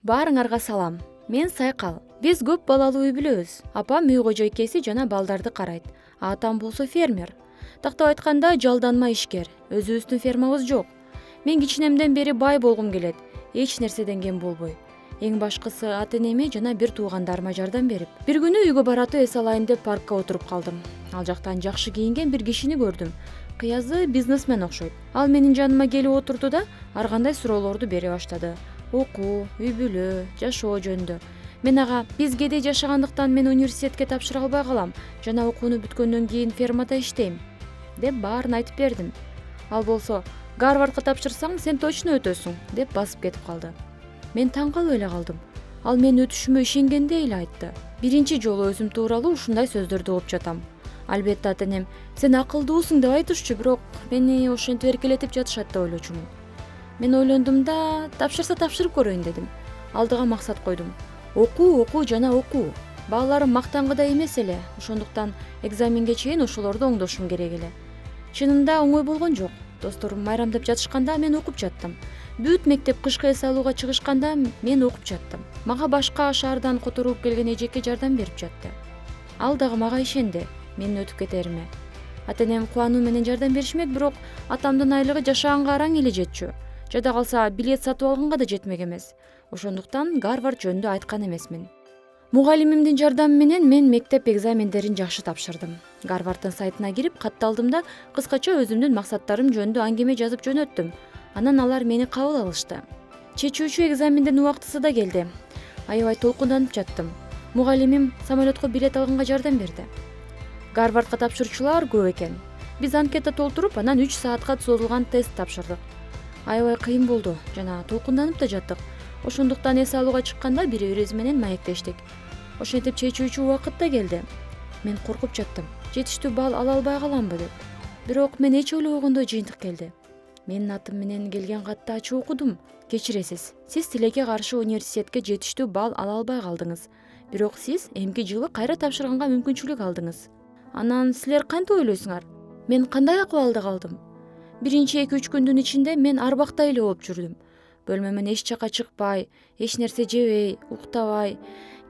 Баарыңарга салам. Мен Сайкал. Биз көп балалуу үй бүлөбүз. Апам үй кожойкеси жана балдарды карайт. Атам болсо фермер. Тактап айтканда жалданма ишкер. Өзүбүздүн фермабыз жок. Мен кичинемден бери бай болгум келет. Эч нерседен кем болбой. Эң башкысы ата-энеме жана бир туугандарыма жардам берип. Бир күнү үйгө баратып эс алайын деп паркка отуруп калдым. Ал жактан жакшы кийинген бир кишини көрдүм. Кыязы бизнесмен окшойт. Ал менин жаныма келип отурду да ар кандай суроолорду бере баштады. Окуу, үй бүлө, жашоо жөнүндө. Мен ага: биз кедей жашагандыктан мен университетке тапшыра албай калам жана окууну бүткөндөн кийин фермада иштейм деп баарын айтып бердим. Ал болсо: Гарвардка тапшырсаң сен точно өтөсүң деп басып кетип калды. Мен таң калып эле калдым. Ал менин өтүшүмө ишенгендей эле айтты. Биринчи жолу өзүм тууралуу ушундай сөздөрдү угуп жатам. Албетте ата-энем сен акылдуусуң деп айтышчу, бирок мени ошентип эркелетип жатышат деп ойлочумун. Мен ойлондум да тапшырса тапшырып көрөйүн дедим. Алдыга максат койдум. Окуу жана окуу. Бааларым мактангыдай эмес эле, ошондуктан экзаменге чейин ошолорду оңдошум керек эле. Чынында оңой болгон жок. Досторум майрамдап жатышканда мен окуп жаттым. Бүт мектеп кышкы эс алууга чыгышканда мен окуп жаттым. Мага башка шаардан которуп келген эжеке жардам берип жатты. Ал дагы мага ишенди, менин өтүп кетериме. Ата-энем кубануу менен жардам беришмек, бирок атамдын айлыгы жашаганга араң эле жетчү. Жада калса билет сатып алганга да жетмек эмес. Ошондуктан Гарвард жөнүндө айткан эмесмин. Мугалимимдин жардамы менен мен мектеп экзамендерин жакшы тапшырдым. Гарварддын сайтына кирип катталдым да кыскача өзүмдүн максаттарым жөнүндө аңгеме жазып жөнөттүм. Анан алар мени кабыл алышты. Чечүүчү экзамендин убактысы да келди. Аябай толкунданып жаттым. Мугалимим самолетко билет алганга жардам берди. Гарвардка тапшырчулар көп экен. Биз анкета толтуруп, анан 3 саатка созулган тест тапшырдык. Аябай кыйын болду жана толкунданып да жаттык. Ошондуктан эс алууга чыкканда бири-бирибиз менен маектештик. Ошентип чечүүчү убакыт да келди. Мен коркуп жаттым. Жетиштүү балл ала албай каламбы деп. Бирок мен эч ойлобогондой жыйынтык келди. Менин атым менен келген катты ачып окудум. Кечиресиз. Сиз тилекке каршы университетке жетиштүү балл ала албай калдыңыз. Бирок сиз эмки жылы кайра тапшырганга мүмкүнчүлүк алдыңыз. Анан силер кантип ойлойсуңар? Мен кандай акыбалда калдым? Биринчи 2-3 күндүн ичинде мен арбактай эле болуп жүрдүм. Бөлмөмөн эч жака чыкпай, эч нерсе жебей, уктабай,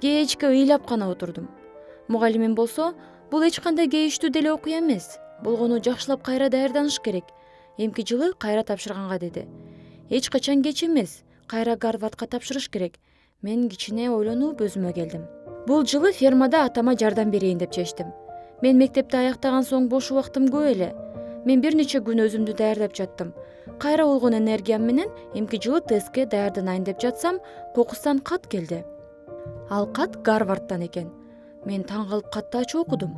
кечке ыйлап гана отурдум. Мугалимим болсо: бул эч кандай кейиштүү деле окуя эмес. Болгону жакшылап кайра даярданыш керек. Эмки жылы кайра тапшырганга деди. Эч качан кеч эмес. Кайра Гарвардка тапшырыш керек. Мен кичине ойлонуп өзүмө келдим. Бул жылы фермада атама жардам берейин деп чечтим. Мен мектепти аяктаган соң бош убактым көп эле. Мен бир нече күн өзүмдү даярдап жаттым. Кайра болгон энергиям менен эмки жылы тестке даярданайын деп жатсам, кокустан кат келди. Ал кат Гарвардтан экен. Мен таң калып катты ачып окудум.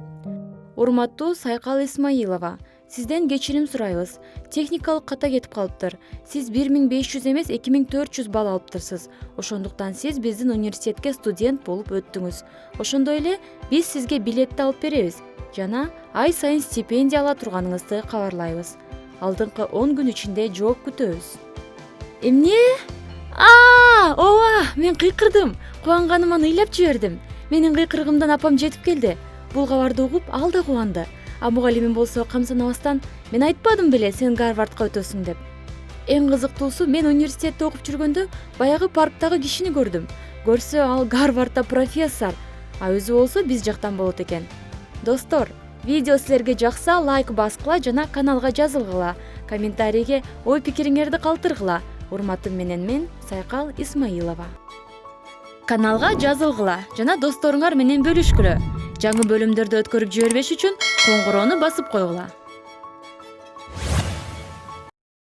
Урматтуу Сайкал Исмаилова, сизден кечирим сурайбыз. Техникалык ката кетип калыптыр. Сиз 1500 эмес 2400 балл алыптырсыз. Ошондуктан сиз биздин университетке студент болуп өттүңүз. Ошондой эле биз сизге билетти алып беребиз жана ай сайын стипендия ала турганыңызды кабарлайбыз. Алдыңкы 10 күн ичинде жооп күтөбүз. Эмне? Ооба, мен кыйкырдым. Кубанганыман ыйлап жибердим. Менин кыйкырыгымдан апам жетип келди. Бул кабарды угуп, ал да кубанды. А мугалимим болсо камсынабастан: мен айтпадым беле сен Гарвардка өтөсүң деп. Эң кызыктуусу, мен университетте окуп жүргөндө баягы парктагы кишини көрдүм. Көрсө, ал Гарвардда профессор, а өзү болсо биз жактан болот экен. Достор, видео силерге жакса лайк баскыла жана каналга жазылгыла. Комментарийге ой пикириңерди калтыргыла. Урматым менен мен Сайкал Исмаилова. Каналга жазылгыла жана досторуңар менен бөлүшкүлө. Жаңы бөлүмдөрдү өткөрүп жибербеш үчүн коңгуроону басып койгула.